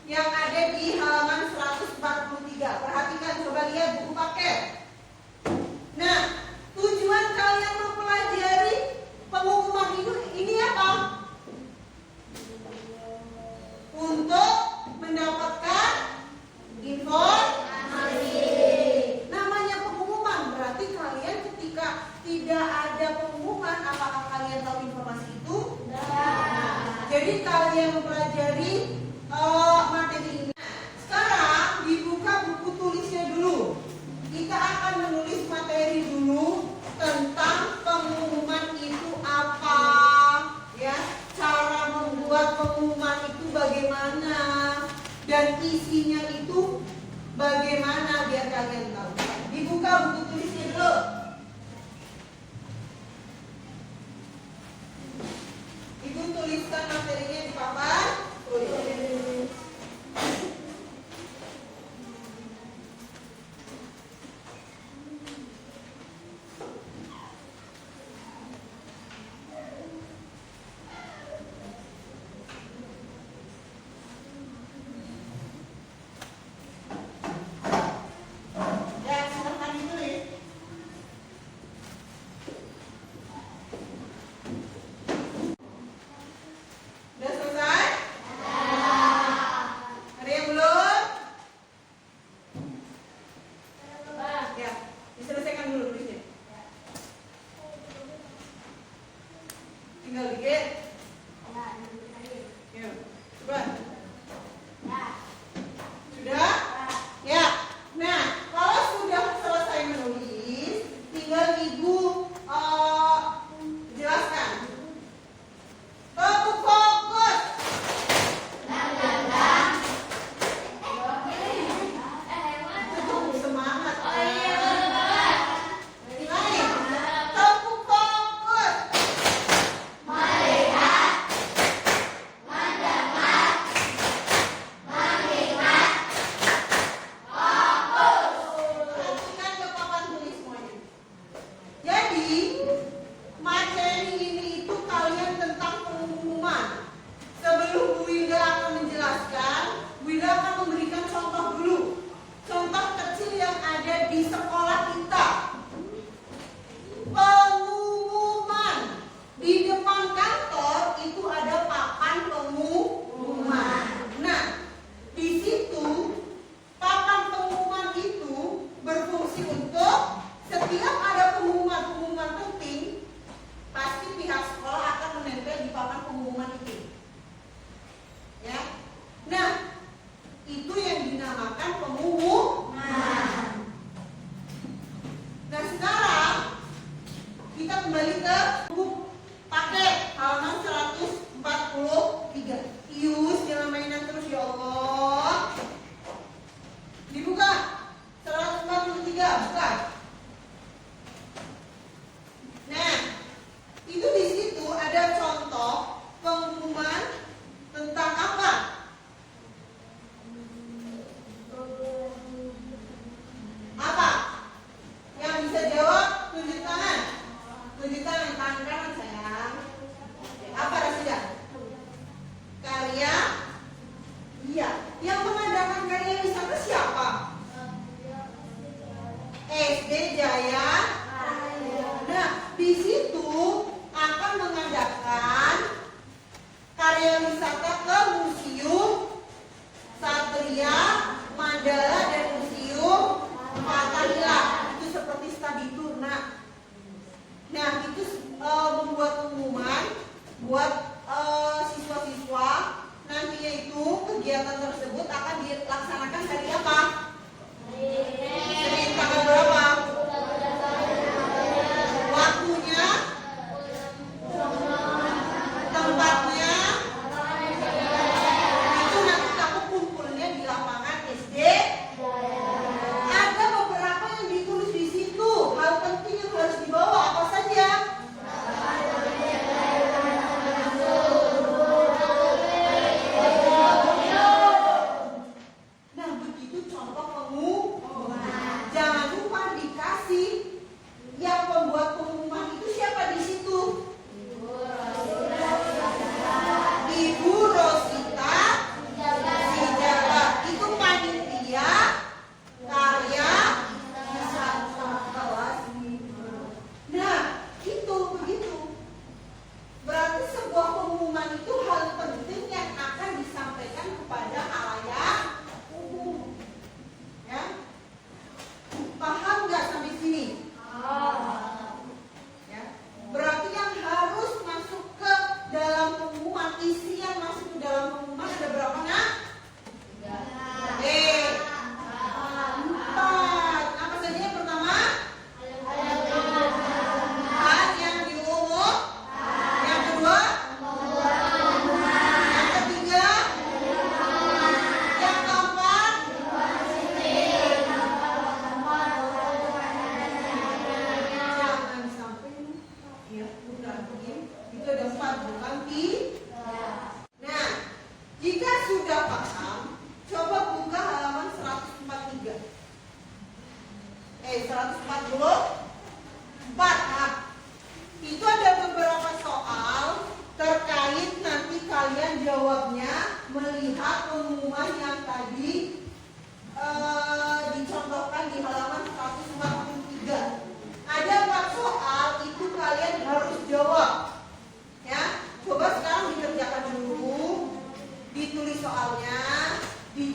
yang ada di halaman 143. Perhatikan, coba lihat buku paket. Nah, tujuan kalian mempelajari pengumuman ini apa? Untuk mendapatkan informasi. Namanya pengumuman, berarti kalian ketika tidak ada pengumuman, apakah kalian tahu informasi itu? Jadi kalian mempelajari materi ini. Sekarang dibuka buku tulisnya dulu. Kita akan menulis materi dulu tentang pengumuman itu apa, ya, cara membuat pengumuman itu bagaimana, dan isinya itu bagaimana, biar kalian tahu. Dibuka buku tulisnya dulu. Ibu tuliskan materinya di papan tulis.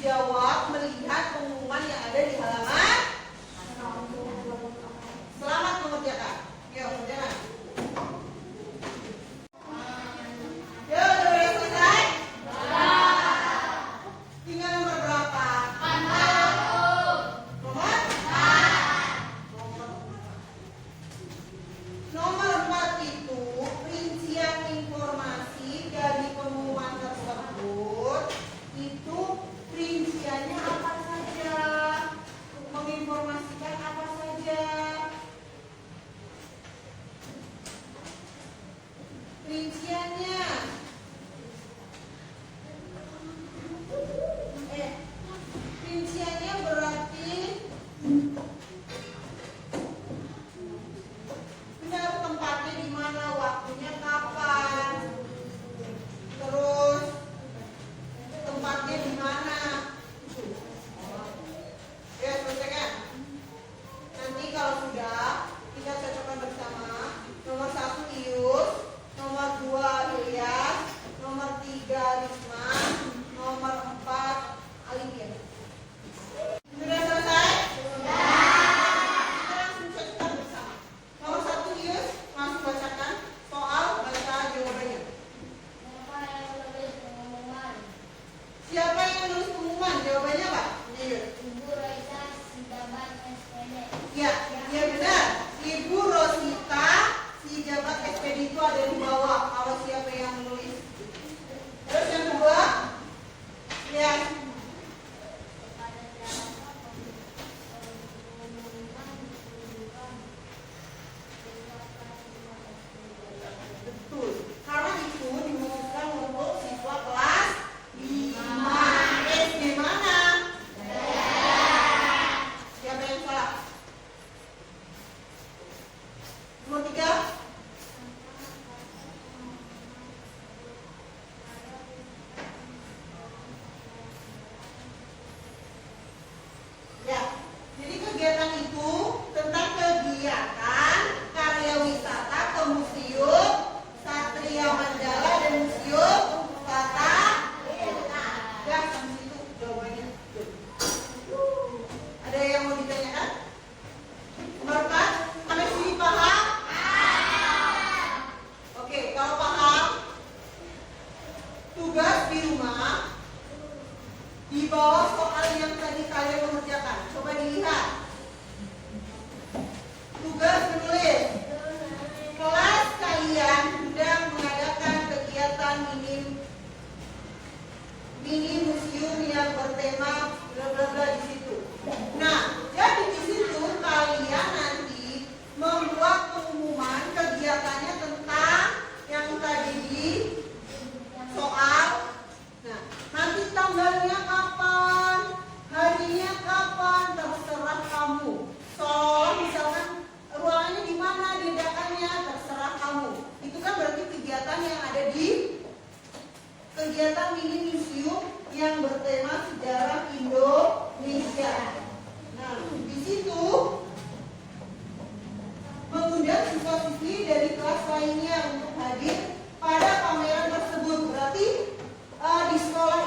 dijawab melihat pengumuman yang ada di halaman. Selamat mengerjakan. Yuk, kerjakan. Yuk, udah selesai? Tinggal nomor berapa? Nomor 4 itu rincian informasi dari pengumuman tersebut. Itu rinciannya apa saja? Menginformasikan apa saja? Rinciannya rinciannya berarti benar tempatnya di mana, waktunya kapan, terus tempatnya di mana. Ya, selesai kan? Nanti kalau sudah kita cocokkan bersama. Nomor 1 Ius, nomor 2 Ilyas, nomor 3 Risma, nomor 4 Alivia. Sudah selesai? Kita langsung cocokkan bersama. Nomor 1 Ius, langsung bacakan soal, baca jawabannya. Siapa yang menulis pengumuman? Jawabannya apa? Ibu Rosita, si jabat SPD. Ya, iya benar. Ibu Rosita, si jabat SPD itu ada di bawah. Kalau siapa yang menulis? Terus yang kedua, ya. Betul. Karena itu diumumkan untuk siswa kelas 5 SD mana? Siapa yang salah? Nomor 3. Ya, jadi kegiatan itu tentang kegiatan karya wisata ke museum Satria Mandala dan museum Tata. Ya, sampai situ jawabannya. Ada yang mau ditanyakan? Nomor 4, sampai sini paham? Oke, kalau paham, tugas di rumah di bawah soal yang tadi kalian mengerjakan. Coba dilihat. Tugas menulis. Kelas kalian sedang mengadakan kegiatan mini museum yang bertema bla bla bla di situ. Nah, jadi di situ kalian nanti membuat pengumuman kegiatannya tentang yang tadi di soal. Nah, nanti tanggalnya kapan, harinya kapan, terserah kamu. Soal misalkan ruangannya di mana, diadakannya, terserah kamu. Itu kan berarti kegiatan yang ada di kegiatan mini museum yang bertema sejarah Indonesia. Nah, di situ mengundang siswa-siswi dari kelas lainnya untuk hadir pada pameran tersebut. Berarti di sekolah